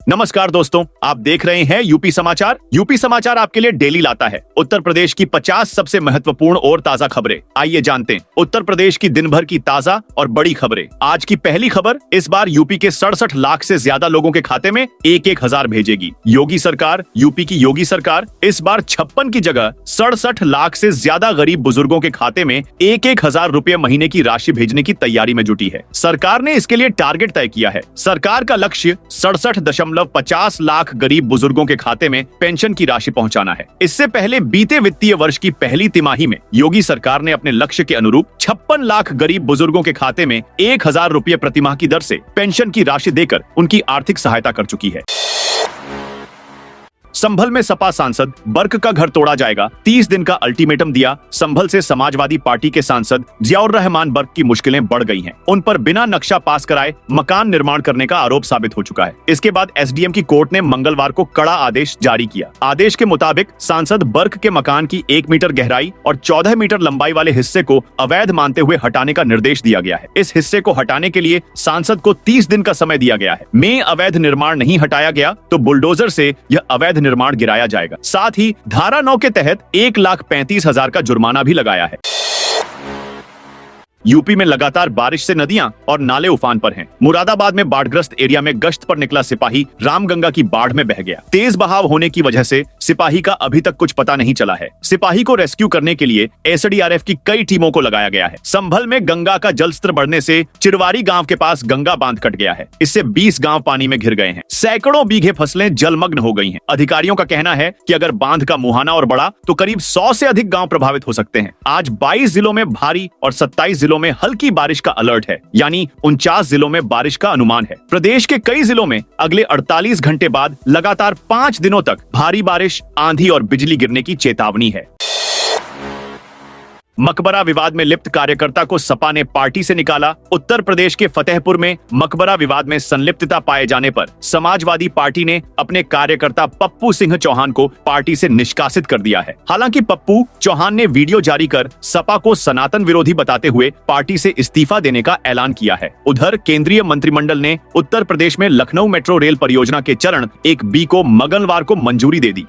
नमस्कार दोस्तों, आप देख रहे हैं यूपी समाचार। यूपी समाचार आपके लिए डेली लाता है उत्तर प्रदेश की 50 सबसे महत्वपूर्ण और ताजा खबरें। आइए जानते हैं उत्तर प्रदेश की दिन भर की ताजा और बड़ी खबरें। आज की पहली खबर, इस बार यूपी के 67 लाख से ज्यादा लोगों के खाते में 1-1 हजार भेजेगी योगी सरकार। यूपी की योगी सरकार इस बार 56 की जगह 67 लाख से ज्यादा गरीब बुजुर्गों के खाते में 1-1 हजार रुपए महीने की राशि भेजने की तैयारी में जुटी है। सरकार ने इसके लिए टारगेट तय किया है। सरकार का लक्ष्य 67.50 लाख गरीब बुजुर्गों के खाते में पेंशन की राशि पहुंचाना है। इससे पहले बीते वित्तीय वर्ष की पहली तिमाही में योगी सरकार ने अपने लक्ष्य के अनुरूप 56 लाख गरीब बुजुर्गों के खाते में 1,000 रुपए प्रतिमाह की दर से पेंशन की राशि देकर उनकी आर्थिक सहायता कर चुकी है। संभल में सपा सांसद बर्क का घर तोड़ा जाएगा, 30 दिन का अल्टीमेटम दिया। संभल से समाजवादी पार्टी के सांसद जियाउर रहमान बर्क की मुश्किलें बढ़ गई हैं। उन पर बिना नक्शा पास कराए मकान निर्माण करने का आरोप साबित हो चुका है। इसके बाद एसडीएम की कोर्ट ने मंगलवार को कड़ा आदेश जारी किया। आदेश के मुताबिक सांसद बर्क के मकान की 1 मीटर गहराई और 14 मीटर लंबाई वाले हिस्से को अवैध मानते हुए हटाने का निर्देश दिया गया है। इस हिस्से को हटाने के लिए सांसद को 30 दिन का समय दिया गया है। में अवैध निर्माण नहीं हटाया गया तो बुलडोजर से यह अवैध निर्माण गिराया जाएगा। साथ ही धारा 9 के तहत 1,35,000 का जुर्माना भी लगाया है। यूपी में लगातार बारिश से नदियां और नाले उफान पर हैं। मुरादाबाद में बाढ़ग्रस्त एरिया में गश्त पर निकला सिपाही रामगंगा की बाढ़ में बह गया। तेज बहाव होने की वजह से सिपाही का अभी तक कुछ पता नहीं चला है। सिपाही को रेस्क्यू करने के लिए एसडीआरएफ की कई टीमों को लगाया गया है। संभल में गंगा का जलस्तर बढ़ने से चिरवारी गांव के पास गंगा बांध कट गया है। इससे 20 गांव पानी में घिर गए हैं। सैकड़ों बीघे फसलें जलमग्न हो गई हैं। अधिकारियों का कहना है कि अगर बांध का मुहाना और बढ़ा तो करीब 100 से अधिक गांव प्रभावित हो सकते हैं। आज 22 जिलों में भारी और 27 जिलों में हल्की बारिश का अलर्ट है, यानी 49 जिलों में बारिश का अनुमान है। प्रदेश के कई जिलों में अगले 48 घंटे बाद लगातार 5 दिनों तक भारी बारिश, आंधी और बिजली गिरने की चेतावनी है। मकबरा विवाद में लिप्त कार्यकर्ता को सपा ने पार्टी से निकाला। उत्तर प्रदेश के फतेहपुर में मकबरा विवाद में संलिप्तता पाए जाने पर समाजवादी पार्टी ने अपने कार्यकर्ता पप्पू सिंह चौहान को पार्टी से निष्कासित कर दिया है। हालांकि पप्पू चौहान ने वीडियो जारी कर सपा को सनातन विरोधी बताते हुए पार्टी से इस्तीफा देने का ऐलान किया है। उधर केंद्रीय मंत्रिमंडल ने उत्तर प्रदेश में लखनऊ मेट्रो रेल परियोजना के चरण 1B को मंगलवार को मंजूरी दे दी।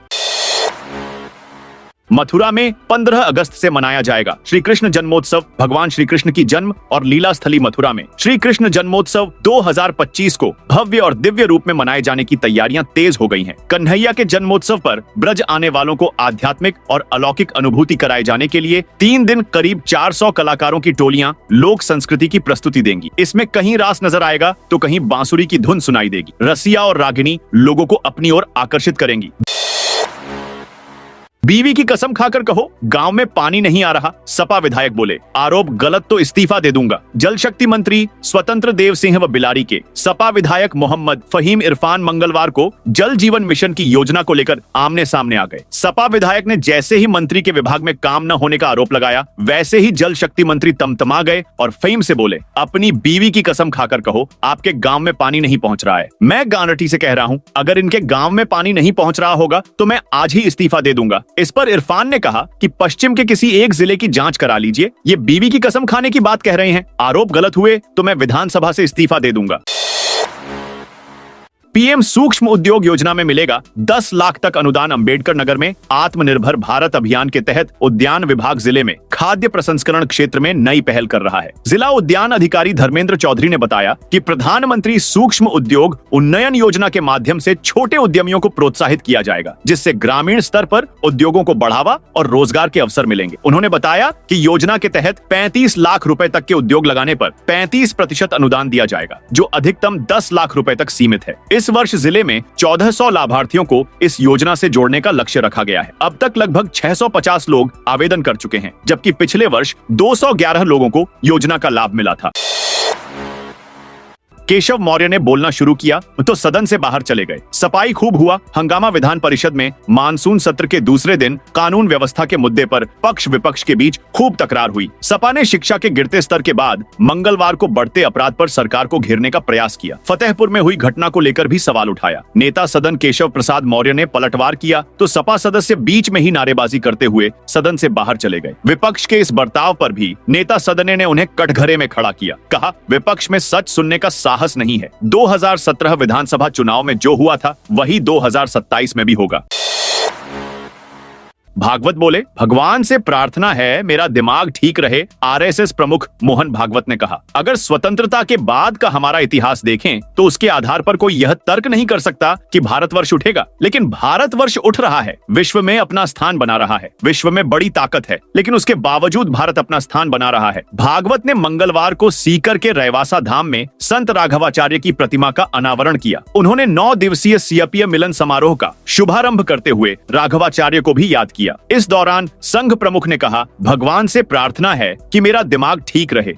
मथुरा में 15 अगस्त से मनाया जाएगा श्री कृष्ण जन्मोत्सव। भगवान श्री कृष्ण की जन्म और लीला स्थली मथुरा में श्री कृष्ण जन्मोत्सव 2025 को भव्य और दिव्य रूप में मनाए जाने की तैयारियां तेज हो गई हैं। कन्हैया के जन्मोत्सव पर ब्रज आने वालों को आध्यात्मिक और अलौकिक अनुभूति कराए जाने के लिए 3 दिन करीब 400 कलाकारों की टोलियां लोक संस्कृति की प्रस्तुति देंगी। इसमें कहीं रास नजर आएगा तो कहीं बांसुरी की धुन सुनाई देगी। रसिया और रागिनी लोगों को अपनी ओर आकर्षित करेंगी। बीवी की कसम खाकर कहो गांव में पानी नहीं आ रहा, सपा विधायक बोले। आरोप गलत तो इस्तीफा दे दूंगा। जल शक्ति मंत्री स्वतंत्र देव सिंह व बिलारी के सपा विधायक मोहम्मद फहीम इरफान मंगलवार को जल जीवन मिशन की योजना को लेकर आमने सामने आ गए। सपा विधायक ने जैसे ही मंत्री के विभाग में काम न होने का आरोप लगाया, वैसे ही जल शक्ति मंत्री तमतमा गए और फहीम से बोले, अपनी बीवी की कसम खाकर कहो आपके गांव में पानी नहीं पहुंच रहा है। मैं गारंटी से कह रहा हूं, अगर इनके गांव में पानी नहीं पहुंच रहा होगा तो मैं आज ही इस्तीफा दे दूंगा। इस पर इरफान ने कहा कि पश्चिम के किसी एक जिले की जांच करा लीजिए। ये बीवी की कसम खाने की बात कह रहे हैं। आरोप गलत हुए तो मैं विधानसभा से इस्तीफा दे दूंगा। पीएम सूक्ष्म उद्योग योजना में मिलेगा 10 लाख तक अनुदान। अंबेडकर नगर में आत्मनिर्भर भारत अभियान के तहत उद्यान विभाग जिले में खाद्य प्रसंस्करण क्षेत्र में नई पहल कर रहा है। जिला उद्यान अधिकारी धर्मेंद्र चौधरी ने बताया कि प्रधानमंत्री सूक्ष्म उद्योग उन्नयन योजना के माध्यम से छोटे उद्यमियों को प्रोत्साहित किया जाएगा, जिससे ग्रामीण स्तर पर उद्योगों को बढ़ावा और रोजगार के अवसर मिलेंगे। उन्होंने बताया कि योजना के तहत 35 लाख रुपए तक के उद्योग लगाने पर 35% अनुदान दिया जाएगा, जो अधिकतम 10 लाख रुपए तक सीमित है। इस वर्ष जिले में 1400 लाभार्थियों को इस योजना से जोड़ने का लक्ष्य रखा गया है। अब तक लगभग 650 लोग आवेदन कर चुके हैं, जबकि पिछले वर्ष 211 लोगों को योजना का लाभ मिला था। केशव मौर्य ने बोलना शुरू किया तो सदन से बाहर चले गए। सफाई खूब हुआ हंगामा। विधान परिषद में मानसून सत्र के दूसरे दिन कानून व्यवस्था के मुद्दे पर पक्ष विपक्ष के बीच खूब तकरार हुई। सपा ने शिक्षा के गिरते स्तर के बाद मंगलवार को बढ़ते अपराध पर सरकार को घेरने का प्रयास किया। फतेहपुर में हुई घटना को लेकर भी सवाल उठाया। नेता सदन केशव प्रसाद मौर्य ने पलटवार किया तो सपा सदस्य बीच में ही नारेबाजी करते हुए सदन से बाहर चले गए। विपक्ष के इस बर्ताव पर भी नेता सदन ने उन्हें कटघरे में खड़ा किया। कहा, विपक्ष में सच सुनने का साहस नहीं है। 2017 विधानसभा चुनाव में जो हुआ था वही 2027 में भी होगा। भागवत बोले, भगवान से प्रार्थना है मेरा दिमाग ठीक रहे। आरएसएस प्रमुख मोहन भागवत ने कहा, अगर स्वतंत्रता के बाद का हमारा इतिहास देखें तो उसके आधार पर कोई यह तर्क नहीं कर सकता कि भारतवर्ष उठेगा, लेकिन भारतवर्ष उठ रहा है, विश्व में अपना स्थान बना रहा है। विश्व में बड़ी ताकत है, लेकिन उसके बावजूद भारत अपना स्थान बना रहा है। भागवत ने मंगलवार को सीकर के रैवासा धाम में संत राघवाचार्य की प्रतिमा का अनावरण किया। उन्होंने 9 दिवसीय सीएपीए मिलन समारोह का शुभारंभ करते हुए राघवाचार्य को भी याद किया। इस दौरान संघ प्रमुख ने कहा, भगवान से प्रार्थना है कि मेरा दिमाग ठीक रहे।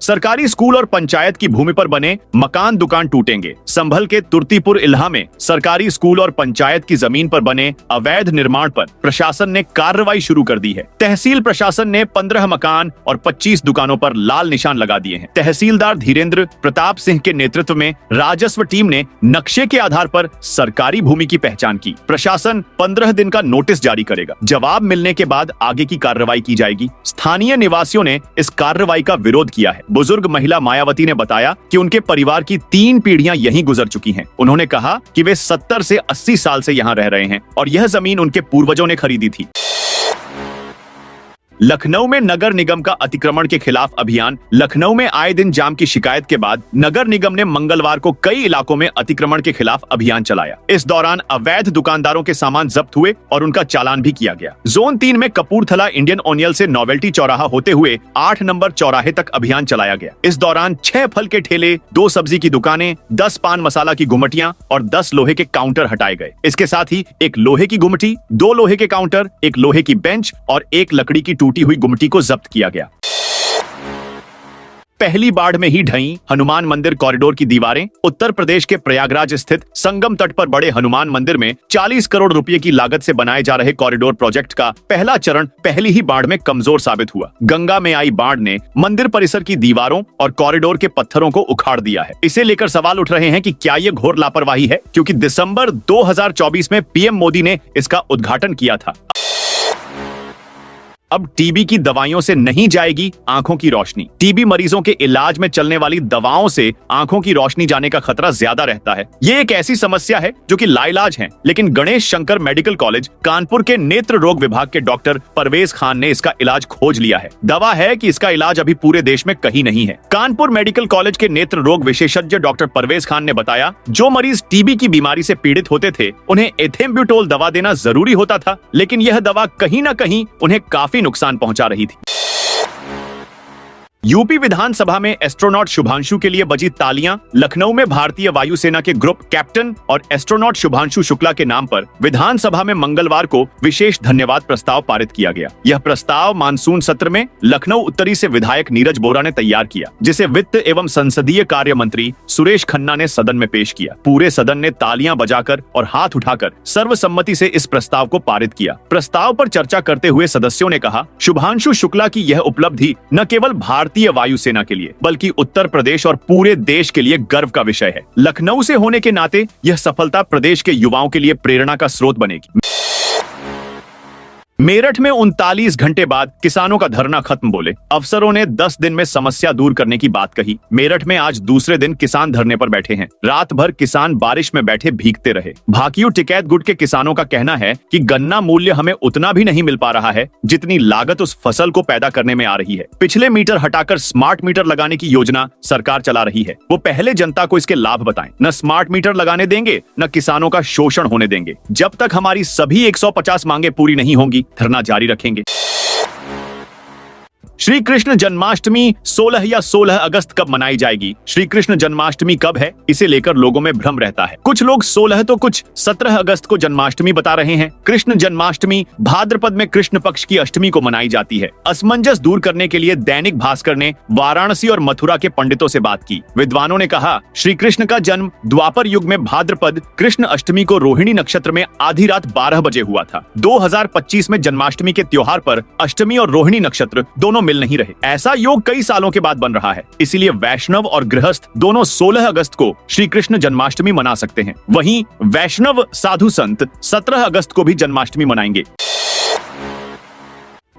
सरकारी स्कूल और पंचायत की भूमि पर बने मकान दुकान टूटेंगे। संभल के तुर्तीपुर इल्हा में सरकारी स्कूल और पंचायत की जमीन पर बने अवैध निर्माण पर प्रशासन ने कार्रवाई शुरू कर दी है। तहसील प्रशासन ने 15 मकान और 25 दुकानों पर लाल निशान लगा दिए हैं। तहसीलदार धीरेन्द्र प्रताप सिंह के नेतृत्व में राजस्व टीम ने नक्शे के आधार पर सरकारी भूमि की पहचान की। प्रशासन 15 दिन का नोटिस जारी करेगा। जवाब मिलने के बाद आगे की कार्रवाई की जाएगी। स्थानीय निवासियों ने इस कार्रवाई का विरोध किया है। बुजुर्ग महिला मायावती ने बताया कि उनके परिवार की 3 पीढ़ियां यहीं गुजर चुकी हैं। उन्होंने कहा कि वे 70 से 80 साल से यहां रह रहे हैं और यह जमीन उनके पूर्वजों ने खरीदी थी। लखनऊ में नगर निगम का अतिक्रमण के खिलाफ अभियान। लखनऊ में आए दिन जाम की शिकायत के बाद नगर निगम ने मंगलवार को कई इलाकों में अतिक्रमण के खिलाफ अभियान चलाया। इस दौरान अवैध दुकानदारों के सामान जब्त हुए और उनका चालान भी किया गया। जोन 3 में कपूरथला इंडियन ओनियल से नोवेल्टी चौराहा होते हुए 8 नंबर चौराहे तक अभियान चलाया गया। इस दौरान 6 फल के ठेले, 2 सब्जी की दुकानें, 10 पान मसाला की गुमटियां और 10 लोहे के काउंटर हटाए गए। इसके साथ ही 1 लोहे की गुमटी, 2 लोहे के काउंटर, 1 लोहे की बेंच और 1 लकड़ी की टूटी हुई गुमटी को जब्त किया गया। पहली बाढ़ में ही ढही हनुमान मंदिर कॉरिडोर की दीवारें। उत्तर प्रदेश के प्रयागराज स्थित संगम तट पर बड़े हनुमान मंदिर में 40 करोड़ रुपए की लागत से बनाए जा रहे कॉरिडोर प्रोजेक्ट का पहला चरण पहली ही बाढ़ में कमजोर साबित हुआ। गंगा में आई बाढ़ ने मंदिर परिसर की दीवारों और कॉरिडोर के पत्थरों को उखाड़ दिया है। इसे लेकर सवाल उठ रहे हैं कि क्या ये घोर लापरवाही है, क्योंकि दिसंबर 2024 में पीएम मोदी ने इसका उद्घाटन किया था। अब टीबी की दवाइयों से नहीं जाएगी आंखों की रोशनी। टीबी मरीजों के इलाज में चलने वाली दवाओं से आंखों की रोशनी जाने का खतरा ज्यादा रहता है। ये एक ऐसी समस्या है जो कि लाइलाज है, लेकिन गणेश शंकर मेडिकल कॉलेज कानपुर के नेत्र रोग विभाग के डॉक्टर परवेज खान ने इसका इलाज खोज लिया है। दावा है कि इसका इलाज अभी पूरे देश में कहीं नहीं है। कानपुर मेडिकल कॉलेज के नेत्र रोग विशेषज्ञ डॉक्टर परवेज खान ने बताया, जो मरीज टीबी की बीमारी से पीड़ित होते थे उन्हें एथेम्ब्यूटोल दवा देना जरूरी होता था, लेकिन यह दवा कहीं न कहीं उन्हें काफी नुकसान पहुंचा रही थी। यूपी विधानसभा में एस्ट्रोनॉट शुभांशु के लिए बजी तालियां। लखनऊ में भारतीय वायुसेना के ग्रुप कैप्टन और एस्ट्रोनॉट शुभांशु शुक्ला के नाम पर विधानसभा में मंगलवार को विशेष धन्यवाद प्रस्ताव पारित किया गया। यह प्रस्ताव मानसून सत्र में लखनऊ उत्तरी से विधायक नीरज बोरा ने तैयार किया, जिसे वित्त एवं संसदीय कार्य मंत्री सुरेश खन्ना ने सदन में पेश किया। पूरे सदन ने तालियां बजाकर और हाथ उठाकर सर्वसम्मति से इस प्रस्ताव को पारित किया। प्रस्ताव पर चर्चा करते हुए सदस्यों ने कहा, शुभांशु शुक्ला की यह उपलब्धि न केवल भारतीय वायुसेना के लिए बल्कि उत्तर प्रदेश और पूरे देश के लिए गर्व का विषय है। लखनऊ से होने के नाते यह सफलता प्रदेश के युवाओं के लिए प्रेरणा का स्रोत बनेगी। मेरठ में 39 घंटे बाद किसानों का धरना खत्म। बोले, अफसरों ने 10 दिन में समस्या दूर करने की बात कही। मेरठ में आज दूसरे दिन किसान धरने पर बैठे हैं। रात भर किसान बारिश में बैठे भीगते रहे। भाकियू टिकैत गुट के किसानों का कहना है कि गन्ना मूल्य हमें उतना भी नहीं मिल पा रहा है जितनी लागत उस फसल को पैदा करने में आ रही है। पिछले मीटर हटाकर स्मार्ट मीटर लगाने की योजना सरकार चला रही है। वो पहले जनता को इसके लाभ बताएं। न स्मार्ट मीटर लगाने देंगे, न किसानों का शोषण होने देंगे। जब तक हमारी सभी 150 मांगे पूरी नहीं होंगी, धरना जारी रखेंगे। श्री कृष्ण जन्माष्टमी 16 या 16 अगस्त कब मनाई जाएगी? श्री कृष्ण जन्माष्टमी कब है, इसे लेकर लोगों में भ्रम रहता है। कुछ लोग 16 तो कुछ 17 अगस्त को जन्माष्टमी बता रहे हैं। कृष्ण जन्माष्टमी भाद्रपद में कृष्ण पक्ष की अष्टमी को मनाई जाती है। असमंजस दूर करने के लिए दैनिक भास्कर ने वाराणसी और मथुरा के पंडितों से बात की। विद्वानों ने कहा, श्री कृष्ण का जन्म द्वापर युग में भाद्रपद कृष्ण अष्टमी को रोहिणी नक्षत्र में आधी रात 12 बजे हुआ था। 2025 में जन्माष्टमी के त्योहार पर अष्टमी और रोहिणी नक्षत्र दोनों मिल नहीं रहे। ऐसा योग कई सालों के बाद बन रहा है। इसीलिए वैष्णव और गृहस्थ दोनों 16 अगस्त को श्री कृष्ण जन्माष्टमी मना सकते हैं। वहीं वैष्णव साधु संत 17 अगस्त को भी जन्माष्टमी मनाएंगे।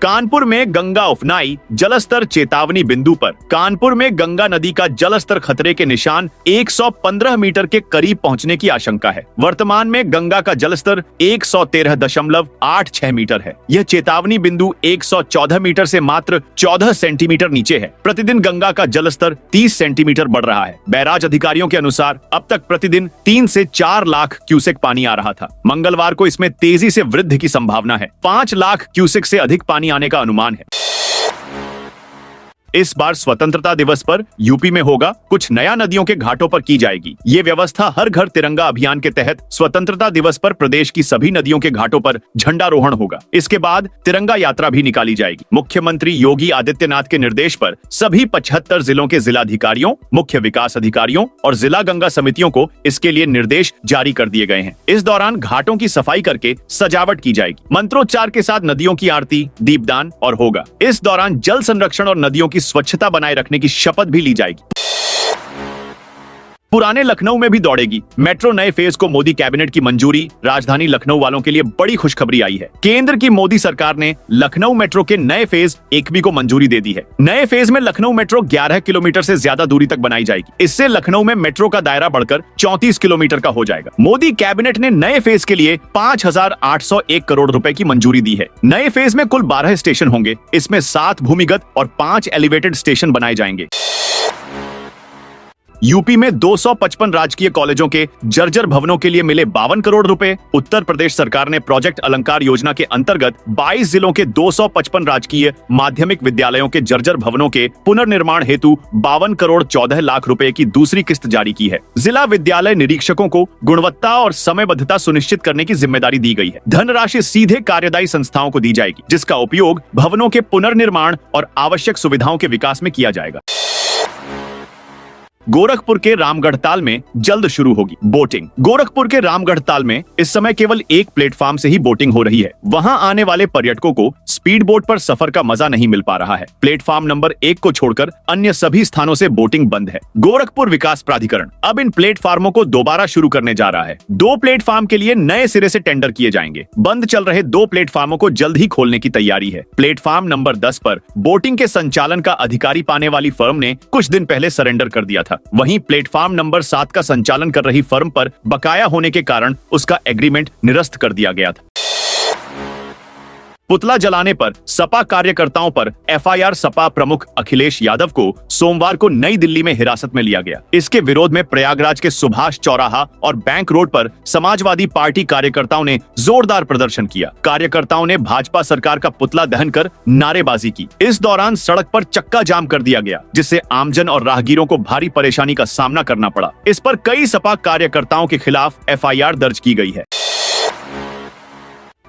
कानपुर में गंगा उफनाई, जलस्तर चेतावनी बिंदु पर। कानपुर में गंगा नदी का जलस्तर खतरे के निशान 115 मीटर के करीब पहुंचने की आशंका है। वर्तमान में गंगा का जलस्तर 113.86 मीटर है। यह चेतावनी बिंदु 114 मीटर से मात्र 14 सेंटीमीटर नीचे है। प्रतिदिन गंगा का जलस्तर 30 सेंटीमीटर बढ़ रहा है। बैराज अधिकारियों के अनुसार अब तक प्रतिदिन 3 से 4 लाख क्यूसेक पानी आ रहा था। मंगलवार को इसमें तेजी से वृद्धि की संभावना है। 5 लाख क्यूसेक से अधिक पानी आने का अनुमान है। इस बार स्वतंत्रता दिवस पर यूपी में होगा कुछ नया। नदियों के घाटों पर की जाएगी ये व्यवस्था। हर घर तिरंगा अभियान के तहत स्वतंत्रता दिवस पर प्रदेश की सभी नदियों के घाटों पर झंडारोहण होगा। इसके बाद तिरंगा यात्रा भी निकाली जाएगी। मुख्यमंत्री योगी आदित्यनाथ के निर्देश पर सभी 75 जिलों के जिलाधिकारियों, मुख्य विकास अधिकारियों और जिला गंगा समितियों को इसके लिए निर्देश जारी कर दिए गए हैं। इस दौरान घाटों की सफाई करके सजावट की जाएगी। मंत्रोच्चार के साथ नदियों की आरती, दीपदान और होगा। इस दौरान जल संरक्षण और नदियों की स्वच्छता बनाए रखने की शपथ भी ली जाएगी। पुराने लखनऊ में भी दौड़ेगी मेट्रो। नए फेज को मोदी कैबिनेट की मंजूरी। राजधानी लखनऊ वालों के लिए बड़ी खुशखबरी आई है। केंद्र की मोदी सरकार ने लखनऊ मेट्रो के नए फेज 1B को मंजूरी दे दी है। नए फेज में लखनऊ मेट्रो 11 किलोमीटर से ज्यादा दूरी तक बनाई जाएगी। इससे लखनऊ में मेट्रो का दायरा बढ़कर 34 किलोमीटर का हो जाएगा। मोदी कैबिनेट ने नए फेज के लिए 5,801 करोड़ रुपए की मंजूरी दी है। नए फेज में कुल 12 स्टेशन होंगे। इसमें 7 भूमिगत और 5 एलिवेटेड स्टेशन बनाए जाएंगे। यूपी में 255 राजकीय कॉलेजों के जर्जर भवनों के लिए मिले 52 करोड़ रुपए। उत्तर प्रदेश सरकार ने प्रोजेक्ट अलंकार योजना के अंतर्गत 22 जिलों के 255 राजकीय माध्यमिक विद्यालयों के जर्जर भवनों के पुनर्निर्माण हेतु 52 करोड़ 14 लाख रुपए की दूसरी किस्त जारी की है। जिला विद्यालय निरीक्षकों को गुणवत्ता और समयबद्धता सुनिश्चित करने की जिम्मेदारी दी गई है। धनराशि सीधे कार्यदायी संस्थाओं को दी जाएगी, जिसका उपयोग भवनों के पुनर्निर्माण और आवश्यक सुविधाओं के विकास में किया जाएगा। गोरखपुर के रामगढ़ताल में जल्द शुरू होगी बोटिंग। गोरखपुर के रामगढ़ताल में इस समय केवल एक प्लेटफॉर्म से ही बोटिंग हो रही है। वहां आने वाले पर्यटकों को स्पीड बोट पर सफर का मजा नहीं मिल पा रहा है। प्लेटफॉर्म नंबर 1 को छोड़कर अन्य सभी स्थानों से बोटिंग बंद है। गोरखपुर विकास प्राधिकरण अब इन प्लेटफॉर्मों को दोबारा शुरू करने जा रहा है। 2 प्लेटफॉर्म के लिए नए सिरे से टेंडर किए जाएंगे। बंद चल रहे 2 प्लेटफॉर्मों को जल्द ही खोलने की तैयारी है। प्लेटफॉर्म नंबर 10 पर बोटिंग के संचालन का अधिकारी पाने वाली फर्म ने कुछ दिन पहले सरेंडर कर दिया था। वहीं प्लेटफॉर्म नंबर 7 का संचालन कर रही फर्म पर बकाया होने के कारण उसका एग्रीमेंट निरस्त कर दिया गया था। पुतला जलाने पर सपा कार्यकर्ताओं पर एफआईआर। सपा प्रमुख अखिलेश यादव को सोमवार को नई दिल्ली में हिरासत में लिया गया। इसके विरोध में प्रयागराज के सुभाष चौराहा और बैंक रोड पर समाजवादी पार्टी कार्यकर्ताओं ने जोरदार प्रदर्शन किया। कार्यकर्ताओं ने भाजपा सरकार का पुतला दहन कर नारेबाजी की। इस दौरान सड़क पर चक्का जाम कर दिया गया, जिससे आमजन और राहगीरों को भारी परेशानी का सामना करना पड़ा। इस पर कई सपा कार्यकर्ताओं के खिलाफ एफआईआर दर्ज की गई है।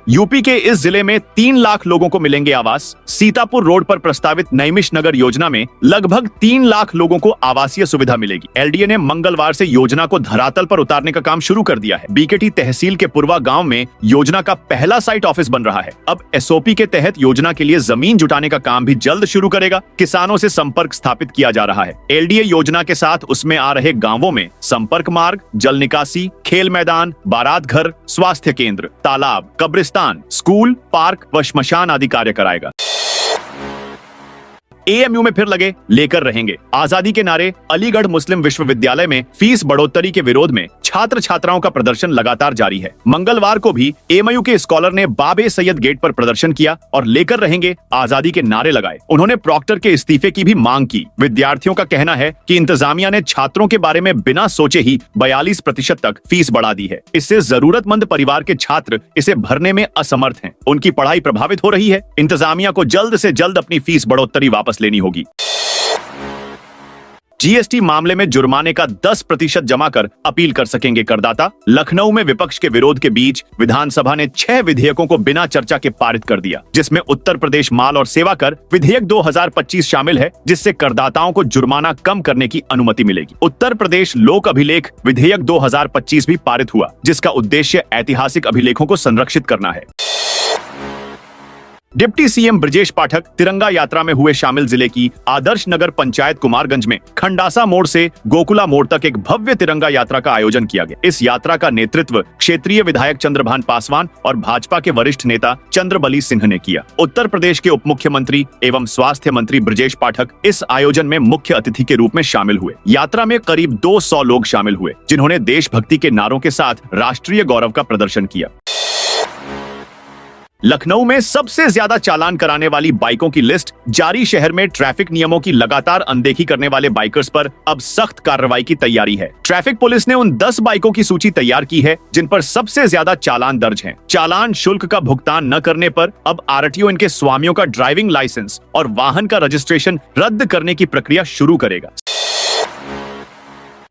यूपी के इस जिले में 3 लाख लोगों को मिलेंगे आवास। सीतापुर रोड पर प्रस्तावित नैमिष नगर योजना में लगभग 3 लाख लोगों को आवासीय सुविधा मिलेगी। एलडीए ने मंगलवार से योजना को धरातल पर उतारने का काम शुरू कर दिया है। बीकेटी तहसील के पुरवा गांव में योजना का पहला साइट ऑफिस बन रहा है। अब एसओपी के तहत योजना के लिए जमीन जुटाने का काम भी जल्द शुरू करेगा। किसानों से संपर्क स्थापित किया जा रहा है। एलडीए योजना के साथ उसमें आ रहे गांवों में संपर्क मार्ग, जल निकासी, खेल मैदान, बारात घर, स्वास्थ्य केंद्र, तालाब, कब्रिस्तान, स्कूल, पार्क व श्मशान आदि कार्य कराएगा। एएमयू में फिर लगे लेकर रहेंगे आजादी के नारे। अलीगढ़ मुस्लिम विश्वविद्यालय में फीस बढ़ोतरी के विरोध में छात्र छात्राओं का प्रदर्शन लगातार जारी है। मंगलवार को भी एएमयू के स्कॉलर ने बाबे सैयद गेट पर प्रदर्शन किया और लेकर रहेंगे आजादी के नारे लगाए। उन्होंने प्रॉक्टर के इस्तीफे की भी मांग की। विद्यार्थियों का कहना है कि इंतजामिया ने छात्रों के बारे में बिना सोचे ही 42% तक फीस बढ़ा दी है। इससे जरूरतमंद परिवार के छात्र इसे भरने में असमर्थ हैं। उनकी पढ़ाई प्रभावित हो रही है। इंतजामिया को जल्द से जल्द अपनी फीस बढ़ोतरी वापस लेनी होगी। जीएसटी मामले में जुर्माने का 10% जमा कर अपील कर सकेंगे करदाता। लखनऊ में विपक्ष के विरोध के बीच विधानसभा ने 6 विधेयकों को बिना चर्चा के पारित कर दिया, जिसमें उत्तर प्रदेश माल और सेवा कर विधेयक 2025 शामिल है, जिससे करदाताओं को जुर्माना कम करने की अनुमति मिलेगी। उत्तर प्रदेश लोक अभिलेख विधेयक 2025 भी पारित हुआ, जिसका उद्देश्य ऐतिहासिक अभिलेखों को संरक्षित करना है। डिप्टी सीएम ब्रजेश पाठक तिरंगा यात्रा में हुए शामिल। जिले की आदर्श नगर पंचायत कुमारगंज में खंडासा मोड़ से गोकुला मोड़ तक एक भव्य तिरंगा यात्रा का आयोजन किया गया। इस यात्रा का नेतृत्व क्षेत्रीय विधायक चंद्रभान पासवान और भाजपा के वरिष्ठ नेता चंद्रबली सिंह ने किया। उत्तर प्रदेश के उप मुख्यमंत्री एवं स्वास्थ्य मंत्री ब्रजेश पाठक इस आयोजन में मुख्य अतिथि के रूप में शामिल हुए। यात्रा में करीब 200 लोग शामिल हुए, जिन्होंने देशभक्ति के नारों के साथ राष्ट्रीय गौरव का प्रदर्शन किया। लखनऊ में सबसे ज्यादा चालान कराने वाली बाइकों की लिस्ट जारी। शहर में ट्रैफिक नियमों की लगातार अनदेखी करने वाले बाइकर्स पर अब सख्त कार्रवाई की तैयारी है। ट्रैफिक पुलिस ने उन 10 बाइकों की सूची तैयार की है जिन पर सबसे ज्यादा चालान दर्ज हैं। चालान शुल्क का भुगतान न करने पर अब आरटीओ इनके स्वामियों का ड्राइविंग लाइसेंस और वाहन का रजिस्ट्रेशन रद्द करने की प्रक्रिया शुरू करेगा।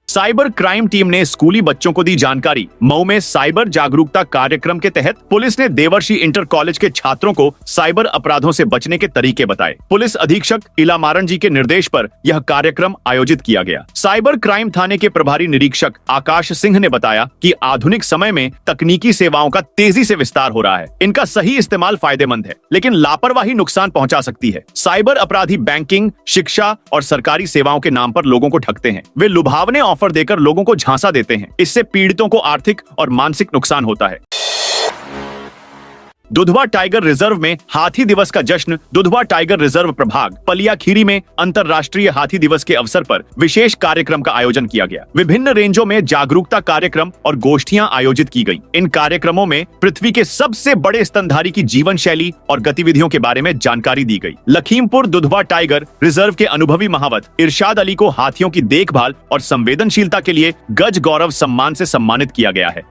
साइबर क्राइम टीम ने स्कूली बच्चों को दी जानकारी। मऊ में साइबर जागरूकता कार्यक्रम के तहत पुलिस ने देवर्षि इंटर कॉलेज के छात्रों को साइबर अपराधों से बचने के तरीके बताए। पुलिस अधीक्षक इलामारन जी के निर्देश पर यह कार्यक्रम आयोजित किया गया। साइबर क्राइम थाने के प्रभारी निरीक्षक आकाश सिंह ने बताया कि आधुनिक समय में तकनीकी सेवाओं का तेजी से विस्तार हो रहा है। इनका सही इस्तेमाल फायदेमंद है, लेकिन लापरवाही नुकसान पहुंचा सकती है। साइबर अपराधी बैंकिंग, शिक्षा और सरकारी सेवाओं के नाम पर लोगों को ठगते हैं। वे लुभावने ऑफर देकर लोगों को झांसा देते हैं। इससे पीड़ितों को आर्थिक और मानसिक नुकसान होता है। दुधवा टाइगर रिजर्व में हाथी दिवस का जश्न। दुधवा टाइगर रिजर्व प्रभाग पलियाखीरी में अंतर्राष्ट्रीय हाथी दिवस के अवसर पर विशेष कार्यक्रम का आयोजन किया गया। विभिन्न रेंजों में जागरूकता कार्यक्रम और गोष्ठियां आयोजित की गई। इन कार्यक्रमों में पृथ्वी के सबसे बड़े स्तनधारी की जीवन शैली और गतिविधियों के बारे में जानकारी दी गई। लखीमपुर दुधवा टाइगर रिजर्व के अनुभवी महावत इरशाद अली को हाथियों की देखभाल और संवेदनशीलता के लिए गज गौरव सम्मान से सम्मानित किया गया है।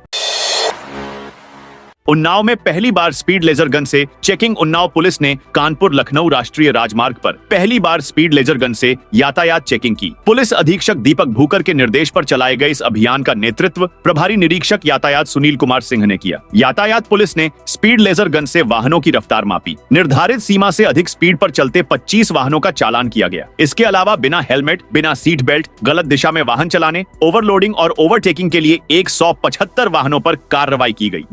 उन्नाव में पहली बार स्पीड लेजर गन से चेकिंग। उन्नाव पुलिस ने कानपुर लखनऊ राष्ट्रीय राजमार्ग पर पहली बार स्पीड लेजर गन से यातायात चेकिंग की। पुलिस अधीक्षक दीपक भूकर के निर्देश पर चलाए गए इस अभियान का नेतृत्व प्रभारी निरीक्षक यातायात सुनील कुमार सिंह ने किया। यातायात पुलिस ने स्पीड लेजर गन से वाहनों की रफ्तार मापी। निर्धारित सीमा से अधिक स्पीड पर चलते 25 वाहनों का चालान किया गया। इसके अलावा बिना हेलमेट, बिना सीट बेल्ट, गलत दिशा में वाहन चलाने, ओवरलोडिंग और ओवरटेकिंग के लिए 175 वाहनों पर कार्रवाई की गई।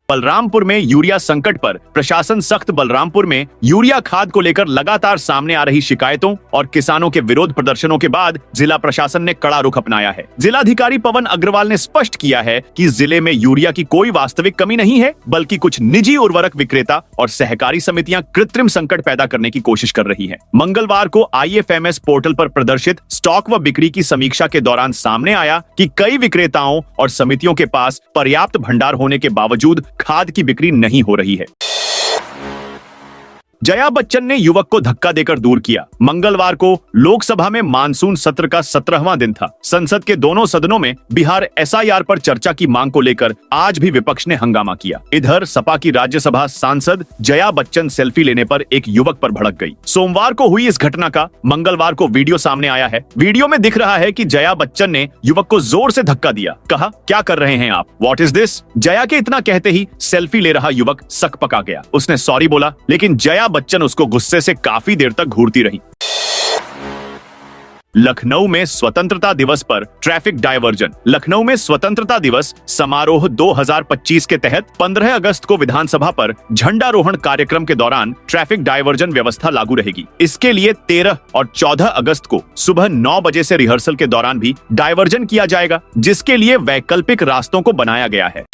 बलरामपुर में यूरिया संकट पर प्रशासन सख्त। बलरामपुर में यूरिया खाद को लेकर लगातार सामने आ रही शिकायतों और किसानों के विरोध प्रदर्शनों के बाद जिला प्रशासन ने कड़ा रुख अपनाया है। जिलाधिकारी पवन अग्रवाल ने स्पष्ट किया है कि जिले में यूरिया की कोई वास्तविक कमी नहीं है, बल्कि कुछ निजी उर्वरक विक्रेता और सहकारी समितियां कृत्रिम संकट पैदा करने की कोशिश कर रही हैं। मंगलवार को IFMS पोर्टल पर प्रदर्शित स्टॉक व बिक्री की समीक्षा के दौरान सामने आया कि कई विक्रेताओं और समितियों के पास पर्याप्त भंडार होने के बावजूद खाद की बिक्री नहीं हो रही है। जया बच्चन ने युवक को धक्का देकर दूर किया। मंगलवार को लोकसभा में मानसून सत्र का 17वां दिन था। संसद के दोनों सदनों में बिहार SIR पर चर्चा की मांग को लेकर आज भी विपक्ष ने हंगामा किया। इधर सपा की राज्यसभा सांसद जया बच्चन सेल्फी लेने पर एक युवक पर भड़क गई। सोमवार को हुई इस घटना का मंगलवार को वीडियो सामने आया है। वीडियो में दिख रहा है कि जया बच्चन ने युवक को जोर से धक्का दिया। कहा, क्या कर रहे हैं आप, व्हाट इज दिस। जया के इतना कहते ही सेल्फी ले रहा युवक सकपका गया। उसने सॉरी बोला, लेकिन जया बच्चन उसको गुस्से से काफी देर तक घूरती रही। लखनऊ में स्वतंत्रता दिवस पर ट्रैफिक डायवर्जन। लखनऊ में स्वतंत्रता दिवस समारोह 2025 के तहत 15 अगस्त को विधानसभा पर झंडारोहण कार्यक्रम के दौरान ट्रैफिक डायवर्जन व्यवस्था लागू रहेगी। इसके लिए 13 और 14 अगस्त को सुबह 9 बजे से रिहर्सल के दौरान भी डायवर्जन किया जाएगा, जिसके लिए वैकल्पिक रास्तों को बनाया गया है।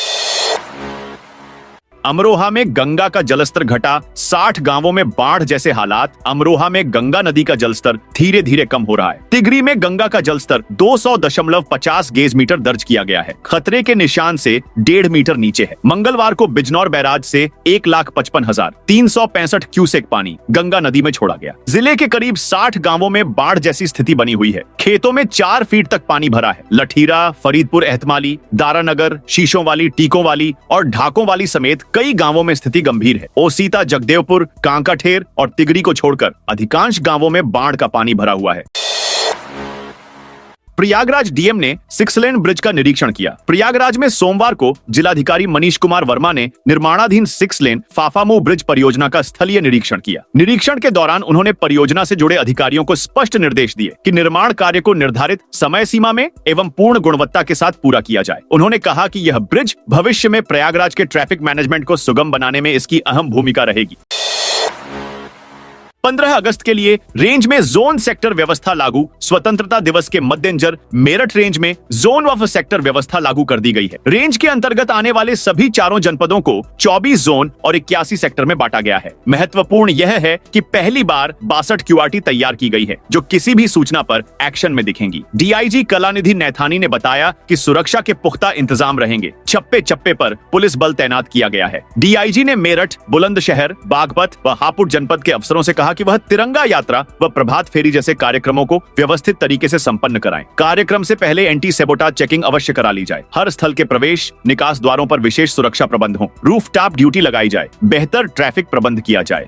अमरोहा में गंगा का जलस्तर घटा, 60 गांवों में बाढ़ जैसे हालात। अमरोहा में गंगा नदी का जलस्तर धीरे धीरे कम हो रहा है। तिगरी में गंगा का जलस्तर 200.50 गेज मीटर दर्ज किया गया है। खतरे के निशान से 1.5 मीटर नीचे है। मंगलवार को बिजनौर बैराज से 1,55,365 क्यूसेक पानी गंगा नदी में छोड़ा गया। जिले के करीब 60 गांवों में बाढ़ जैसी स्थिति बनी हुई है। खेतों में 4 फीट तक पानी भरा है। लठीरा, फरीदपुर एहतमाली, दारानगर, शीशोंवाली, टीकोंवाली और ढाकोंवाली समेत कई गांवों में स्थिति गंभीर है। ओसीता, जगदेवपुर, कांकाठेर और तिगरी को छोड़कर अधिकांश गांवों में बाढ़ का पानी भरा हुआ है। प्रयागराज डीएम ने 6 लेन ब्रिज का निरीक्षण किया। प्रयागराज में सोमवार को जिलाधिकारी मनीष कुमार वर्मा ने निर्माणाधीन 6 लेन फाफामू ब्रिज परियोजना का स्थलीय निरीक्षण किया। निरीक्षण के दौरान उन्होंने परियोजना से जुड़े अधिकारियों को स्पष्ट निर्देश दिए कि निर्माण कार्य को निर्धारित समय सीमा में एवं पूर्ण गुणवत्ता के साथ पूरा किया जाए। उन्होंने कहा कि यह ब्रिज भविष्य में प्रयागराज के ट्रैफिक मैनेजमेंट को सुगम बनाने में इसकी अहम भूमिका रहेगी। 15 अगस्त के लिए रेंज में जोन सेक्टर व्यवस्था लागू। स्वतंत्रता दिवस के मद्देनजर मेरठ रेंज में जोन ऑफ सेक्टर व्यवस्था लागू कर दी गई है। रेंज के अंतर्गत आने वाले सभी चारों जनपदों को 24 जोन और 81 सेक्टर में बांटा गया है। महत्वपूर्ण यह है कि पहली बार 62 QRT तैयार की गई है, जो किसी भी सूचना पर एक्शन में दिखेंगी। डीआईजी कलानिधि नैथानी ने बताया कि सुरक्षा के पुख्ता इंतजाम रहेंगे। चप्पे चप्पे पर पुलिस बल तैनात किया गया है। डीआईजी ने मेरठ, बुलंदशहर, बागपत व हापुड़ जनपद के अफसरों से कहा कि वह तिरंगा यात्रा व प्रभात फेरी जैसे कार्यक्रमों को व्यवस्थित तरीके से संपन्न कराएं। कार्यक्रम से पहले एंटी सेबोटाज चेकिंग अवश्य करा ली जाए। हर स्थल के प्रवेश निकास द्वारों पर विशेष सुरक्षा प्रबंध हो। रूफटॉप ड्यूटी लगाई जाए। बेहतर ट्रैफिक प्रबंध किया जाए।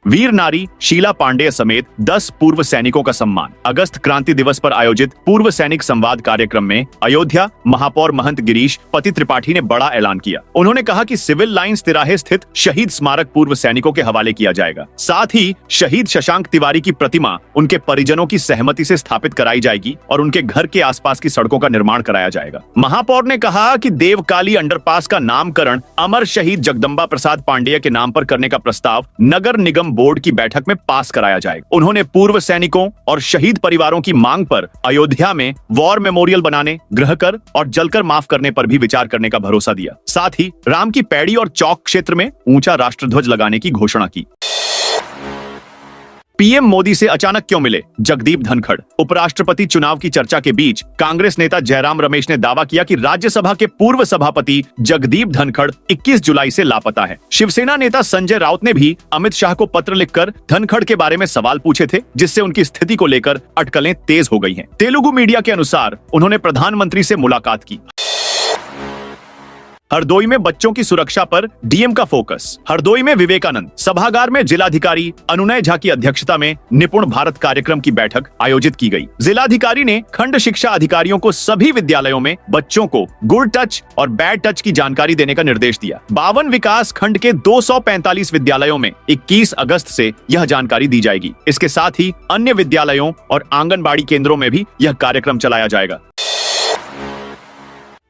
वीर नारी शीला पांडेय समेत 10 पूर्व सैनिकों का सम्मान। अगस्त क्रांति दिवस पर आयोजित पूर्व सैनिक संवाद कार्यक्रम में अयोध्या महापौर महंत गिरीश पति त्रिपाठी ने बड़ा ऐलान किया। उन्होंने कहा कि सिविल लाइंस तिराहे स्थित शहीद स्मारक पूर्व सैनिकों के हवाले किया जाएगा। साथ ही शहीद शशांक तिवारी की प्रतिमा उनके परिजनों की सहमति से स्थापित कराई जाएगी और उनके घर के आसपास की सड़कों का निर्माण कराया जाएगा। महापौर ने कहा कि देवकाली अंडरपास का नामकरण अमर शहीद जगदम्बा प्रसाद पांडेय के नाम पर करने का प्रस्ताव नगर निगम बोर्ड की बैठक में पास कराया जाएगा। उन्होंने पूर्व सैनिकों और शहीद परिवारों की मांग पर अयोध्या में वॉर मेमोरियल बनाने, गृह कर और जलकर माफ करने पर भी विचार करने का भरोसा दिया। साथ ही राम की पैड़ी और चौक क्षेत्र में ऊंचा राष्ट्रध्वज लगाने की घोषणा की। पीएम मोदी से अचानक क्यों मिले जगदीप धनखड़। उपराष्ट्रपति चुनाव की चर्चा के बीच कांग्रेस नेता जयराम रमेश ने दावा किया कि राज्यसभा के पूर्व सभापति जगदीप धनखड़ 21 जुलाई से लापता है। शिवसेना नेता संजय राउत ने भी अमित शाह को पत्र लिखकर धनखड़ के बारे में सवाल पूछे थे, जिससे उनकी स्थिति को लेकर अटकलें तेज हो गई हैं। तेलुगु मीडिया के अनुसार उन्होंने प्रधानमंत्री से मुलाकात की। हरदोई में बच्चों की सुरक्षा पर डीएम का फोकस। हरदोई में विवेकानंद सभागार में जिलाधिकारी अनुनय झा की अध्यक्षता में निपुण भारत कार्यक्रम की बैठक आयोजित की गई। जिलाधिकारी ने खंड शिक्षा अधिकारियों को सभी विद्यालयों में बच्चों को गुड टच और बैड टच की जानकारी देने का निर्देश दिया। 52 विकास खंड के 245 विद्यालयों में 21 अगस्त से यह जानकारी दी जाएगी। इसके साथ ही अन्य विद्यालयों और आंगनबाड़ी केंद्रों में भी यह कार्यक्रम चलाया जाएगा।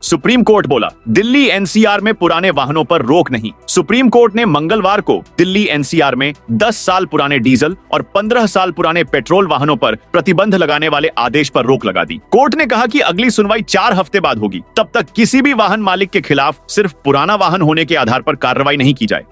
सुप्रीम कोर्ट बोला, दिल्ली एनसीआर में पुराने वाहनों पर रोक नहीं। सुप्रीम कोर्ट ने मंगलवार को दिल्ली एनसीआर में 10 साल पुराने डीजल और 15 साल पुराने पेट्रोल वाहनों पर प्रतिबंध लगाने वाले आदेश पर रोक लगा दी। कोर्ट ने कहा कि अगली सुनवाई 4 हफ्ते बाद होगी। तब तक किसी भी वाहन मालिक के खिलाफ सिर्फ पुराना वाहन होने के आधार पर कार्रवाई नहीं की जाए।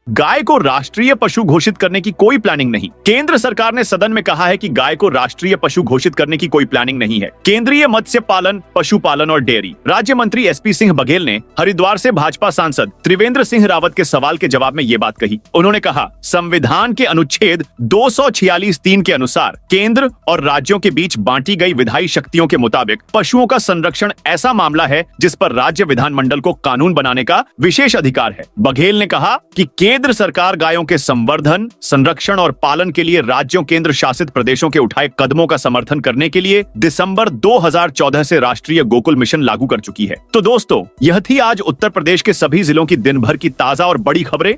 गाय को राष्ट्रीय पशु घोषित करने की कोई प्लानिंग नहीं। केंद्र सरकार ने सदन में कहा है कि गाय को राष्ट्रीय पशु घोषित करने की कोई प्लानिंग नहीं है। केंद्रीय मत्स्य पालन, पशुपालन और डेयरी राज्य मंत्री एसपी सिंह बघेल ने हरिद्वार से भाजपा सांसद त्रिवेंद्र सिंह रावत के सवाल के जवाब में ये बात कही। उन्होंने कहा, संविधान के अनुच्छेद 246(3) के अनुसार केंद्र और राज्यों के बीच बांटी गई विधायी शक्तियों के मुताबिक पशुओं का संरक्षण ऐसा मामला है जिस पर राज्य विधानमंडल को कानून बनाने का विशेष अधिकार है। बघेल ने कहा कि केंद्र सरकार गायों के संवर्धन, संरक्षण और पालन के लिए राज्यों केंद्र शासित प्रदेशों के उठाए कदमों का समर्थन करने के लिए दिसंबर 2014 से राष्ट्रीय गोकुल मिशन लागू कर चुकी है। तो दोस्तों, यह थी आज उत्तर प्रदेश के सभी जिलों की दिन भर की ताजा और बड़ी खबरें।